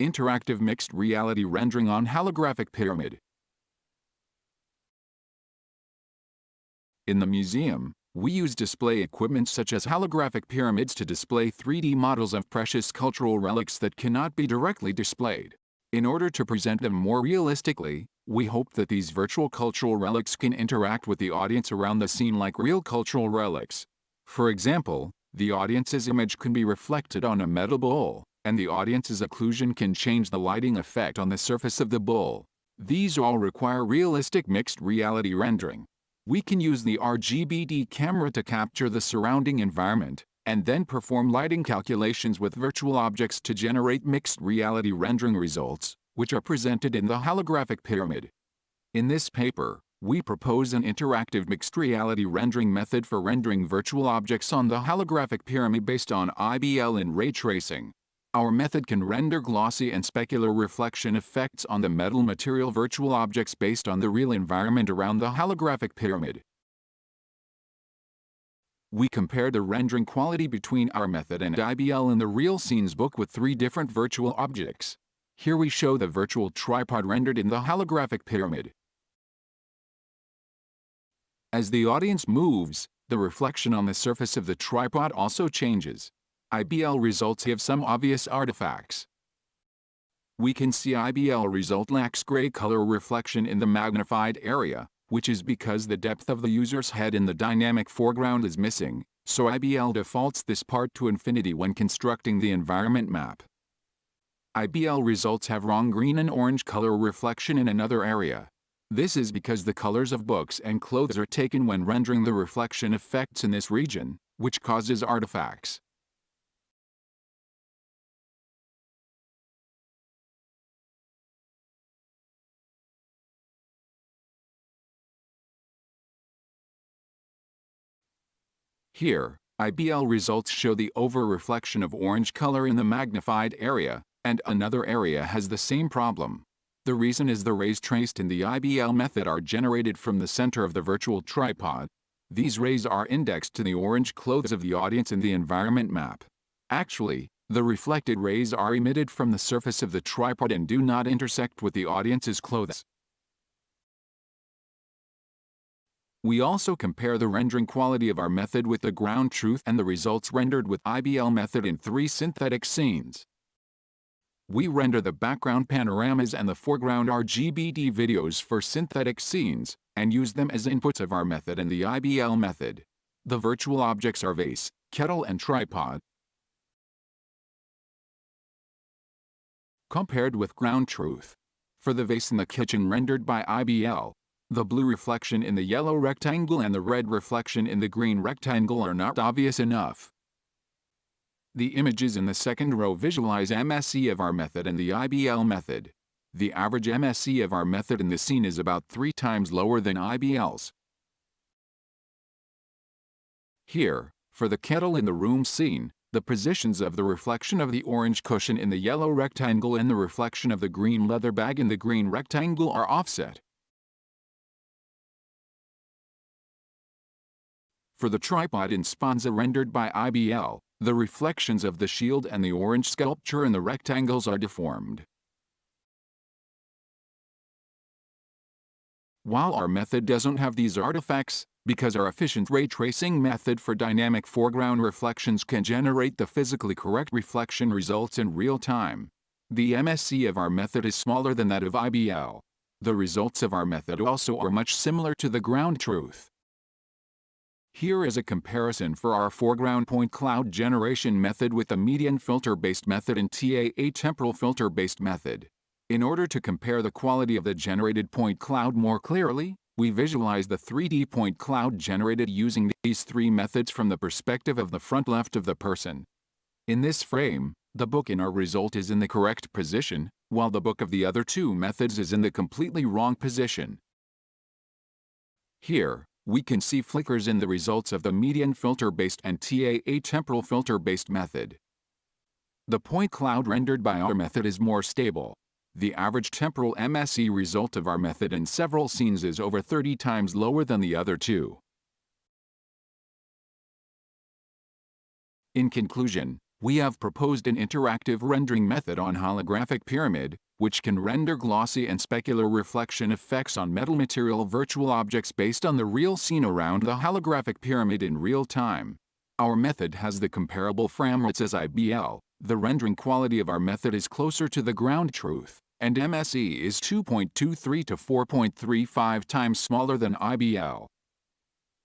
Interactive mixed reality rendering on holographic pyramid. In the museum, we use display equipment such as holographic pyramids to display 3D models of precious cultural relics that cannot be directly displayed. In order to present them more realistically, we hope that these virtual cultural relics can interact with the audience around the scene like real cultural relics. For example, the audience's image can be reflected on a metal bowl, and the audience's occlusion can change the lighting effect on the surface of the bowl. These all require realistic mixed reality rendering. We can use the RGBD camera to capture the surrounding environment, and then perform lighting calculations with virtual objects to generate mixed reality rendering results, which are presented in the holographic pyramid. In this paper, we propose an interactive mixed reality rendering method for rendering virtual objects on the holographic pyramid based on IBL and ray tracing. Our method can render glossy and specular reflection effects on the metal material virtual objects based on the real environment around the holographic pyramid. We compare the rendering quality between our method and IBL in the Real Scenes book with 3 different virtual objects. Here we show the virtual tripod rendered in the holographic pyramid. As the audience moves, the reflection on the surface of the tripod also changes. IBL results have some obvious artifacts. We can see IBL result lacks gray color reflection in the magnified area, which is because the depth of the user's head in the dynamic foreground is missing, so IBL defaults this part to infinity when constructing the environment map. IBL results have wrong green and orange color reflection in another area. This is because the colors of books and clothes are taken when rendering the reflection effects in this region, which causes artifacts. Here, IBL results show the over-reflection of orange color in the magnified area, and another area has the same problem. The reason is the rays traced in the IBL method are generated from the center of the virtual tripod. These rays are indexed to the orange clothes of the audience in the environment map. Actually, the reflected rays are emitted from the surface of the tripod and do not intersect with the audience's clothes. We also compare the rendering quality of our method with the ground truth and the results rendered with IBL method in 3 synthetic scenes. We render the background panoramas and the foreground RGBD videos for synthetic scenes, and use them as inputs of our method and the IBL method. The virtual objects are vase, kettle and tripod. Compared with ground truth. For the vase in the kitchen rendered by IBL, the blue reflection in the yellow rectangle and the red reflection in the green rectangle are not obvious enough. The images in the second row visualize MSE of our method and the IBL method. The average MSE of our method in the scene is about 3 times lower than IBL's. Here, for the kettle in the room scene, the positions of the reflection of the orange cushion in the yellow rectangle and the reflection of the green leather bag in the green rectangle are offset. For the tripod in Sponza rendered by IBL, the reflections of the shield and the orange sculpture in the rectangles are deformed. While our method doesn't have these artifacts, because our efficient ray tracing method for dynamic foreground reflections can generate the physically correct reflection results in real time, the MSE of our method is smaller than that of IBL. The results of our method also are much similar to the ground truth. Here is a comparison for our foreground point cloud generation method with the median filter-based method and TAA temporal filter-based method. In order to compare the quality of the generated point cloud more clearly, we visualize the 3D point cloud generated using these 3 methods from the perspective of the front left of the person. In this frame, the book in our result is in the correct position, while the book of the other 2 methods is in the completely wrong position. Here, we can see flickers in the results of the median filter-based and TAA temporal filter-based method. The point cloud rendered by our method is more stable. The average temporal MSE result of our method in several scenes is over 30 times lower than the other 2. In conclusion, We have proposed an interactive rendering method on holographic pyramid, which can render glossy and specular reflection effects on metal material virtual objects based on the real scene around the holographic pyramid in real time. Our method has the comparable frame rates as IBL. The rendering quality of our method is closer to the ground truth, and MSE is 2.23 to 4.35 times smaller than IBL.